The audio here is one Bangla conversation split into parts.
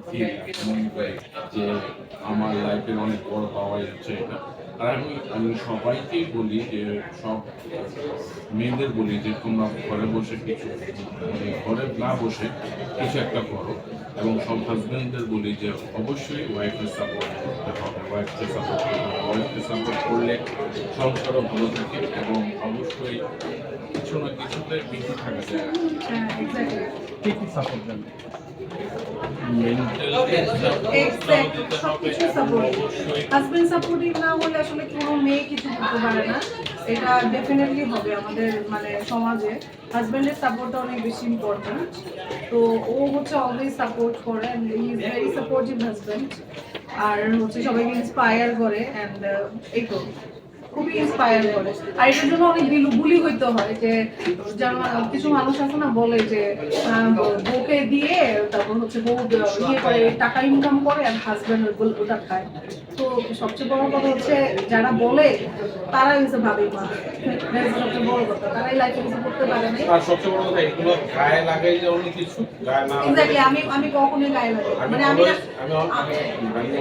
ফিল যে আমার লাইফের অনেক বড় পাওয়াই হচ্ছে এটা। আর আমি সবাইকেই বলি যে সব মেয়েদের বলি যে তোমরা ঘরে বসে কিছু ঘরে না বসে কিছু একটা করো, এবং সব হাজব্যান্ডদের বলি যে অবশ্যই ওয়াইফের সাপোর্ট করতে হবে, ওয়াইফকে সাপোর্ট করতে হবে। ওয়াইফকে সাপোর্ট করলে সংসারও ভালো থাকে এবং অবশ্যই কিছু না কিছুতে বিজি থাকা যায়। কি কি সাপোর্ট দেন? হাজবেন্ড সাপোর্টিভ না হলে আসলে কোনো মেয়ে কিছু করতে পারে না। এটা ডেফিনেটলি হবে আমাদের মানে সমাজে হাজবেন্ডের সাপোর্টটা অনেক বেশি ইম্পর্টেন্ট। তো ও হচ্ছে অলওয়েজ সাপোর্ট করে and he is very supportive husband. আর হচ্ছে সবাইকে ইন্সপায়ার করে অ্যান্ড এই তো খুবই ইন্সপায়ার করে। আর এটার জন্য অনেক বুলি হইতে হয় যে কিছু মানুষ আছে না বলে যে বউকে দিয়ে তারপর হচ্ছে বউ ইয়ে করে টাকা ইনকাম করে আর হাজব্যান্ড ওটা খায়। তো সবচেয়ে বড় কথা হচ্ছে যারা বলে তারাই হচ্ছে ভাবে সবচেয়ে বড় কথা, তারাই লাইফে কিছু করতে পারে না। আর সবচেয়ে বড় কথা এগুলো গায়ে লাগাই যে অনেক কিছু গায়ে না এক্স্যাক্টলি আমি কখনোই গায়ে লাগাই মানে আমি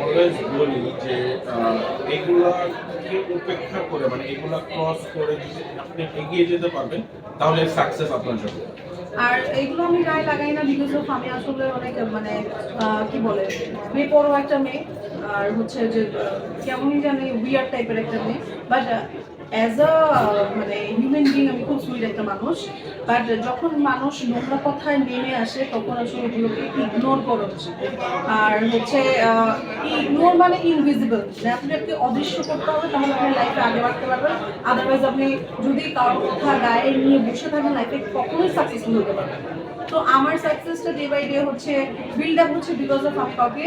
অলওয়েজ বলি যে এগুলাকে উপেক্ষা করে মানে এগুলা ক্রস করে যদি আপনি এগিয়ে যেতে পারবেন তাহলে সাকসেস আপনার জন্য। আর এইগুলো আমি গায়ে লাগাই না বিকজ অফ আমি আসলে অনেক মানে কি বলে বেপরোয়া একটা মেয়ে। আর হচ্ছে যে কেমনই জানি উইয়ার টাইপের একটা মেয়ে, বাট অ্যাজ আ মানে হিউম্যান বিং আমি খুব সুইট একটা মানুষ। বাট যখন মানুষ নোংরা কথায় নেমে আসে তখন আসলে ওগুলোকে ইগনোর করা উচিত। আর হচ্ছে ইগনোর মানে ইনভিজিবল, মানে আপনাকে অদৃশ্য করতে হবে, তাহলে আপনি লাইফে আগে বাড়তে পারবেন। আদারওয়াইজ আপনি যদি কারোর কথা গায়ে নিয়ে বসে থাকেন লাইফে কখনোই সাকসেসফুল হতে পারবেন। তো আমার সাকসেসটা ডে বাই ডে হচ্ছে বিল্ড আপ হচ্ছে বিকজ অফ আমি কাউকে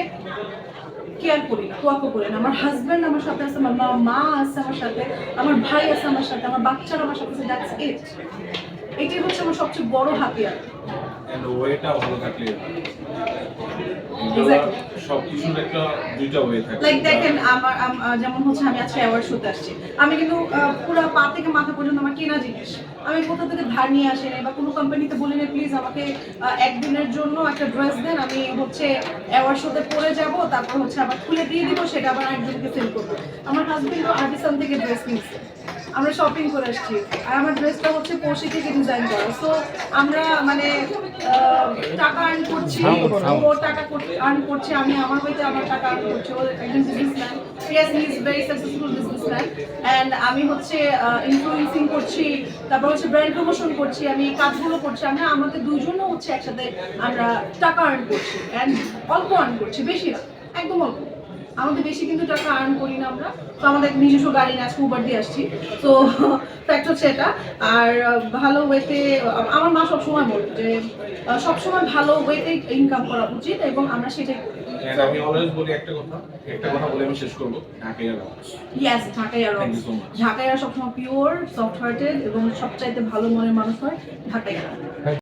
কেয়ার করি না, তোয়াক্কা করি না। আমার হাজব্যান্ড আমার সাথে আছে, আমার মা আছে আমার সাথে, আমার ভাই আছে আমার সাথে, আমার বাচ্চারা আমার সাথে আছে। That's it. এটাই হচ্ছে আমার সবচেয়ে বড় হাতিয়ার। এন্ড ওয়েটা ভালো থাকলে সবকিছুর একটা দুইটা ওয়ে থাকে। লাইক দেখেন আমার যেমন হচ্ছে আমি আজকে অ্যাওয়ার্ড শোতে আসছি, আমি কিন্তু পুরো পা থেকে মাথা পর্যন্ত আমার কেনা জিনিস আমি কোথা থেকে ধার নিয়ে আসি না, বা কোনো কোম্পানিতে বলি না প্লিজ আমাকে একদিনের জন্য একটা ড্রেস দেন, আমি হচ্ছে অ্যাওয়ার্ড শোতে পরে যাব, তারপর হচ্ছে আবার খুলে দিয়ে দিব, সেটা আবার একজনকে সেল করবো। আমার হাজবেন্ডও আর্টিসান থেকে ড্রেস কিনছে, আমরা শপিং করে আসছি, আর আমার ড্রেসটা হচ্ছে পরশি থেকে ডিজাইন করা। সো আমরা মানে টাকা আর্ন করছি, ও টাকা আর্ন করছে, আমি আমার হইতে আমার টাকা আর্ন করছি। ও একজন businessman, yes he is very successful businessman. And আমি হচ্ছে ইনফ্লুয়েন্সিং করছি, তারপর হচ্ছে ব্র্যান্ড প্রমোশন করছি, আমি এই কাজগুলো করছি। আমরা আমাদের দুজনও হচ্ছে একসাথে আমরা টাকা আর্ন করছি, অ্যান্ড অল্প আর্ন করছি, বেশি না, একদম অল্প। আমাদের বেশি কিন্তু টাকা আর্ন করি না আমরা। তো আমাদের নিজস্ব গাড়ি না, উবার দিয়ে আসছি। তো ফ্যাক্ট হচ্ছে এটা। আর ভালো ওয়েতে আমার মা সবসময় বলে যে সবসময় ভালো ওয়েতে ইনকাম করা উচিত, এবং আমরা সেটাই করি। আমি অলওয়েজ বলি একটা কথা বলে আমি শেষ করবো, ঢাকাইয়া ইয়েস, ঢাকাইয়া সবসময় পিওর, সফট হার্টেড এবং সবচাইতে ভালো মনের মানুষ হয় ঢাকাইয়া।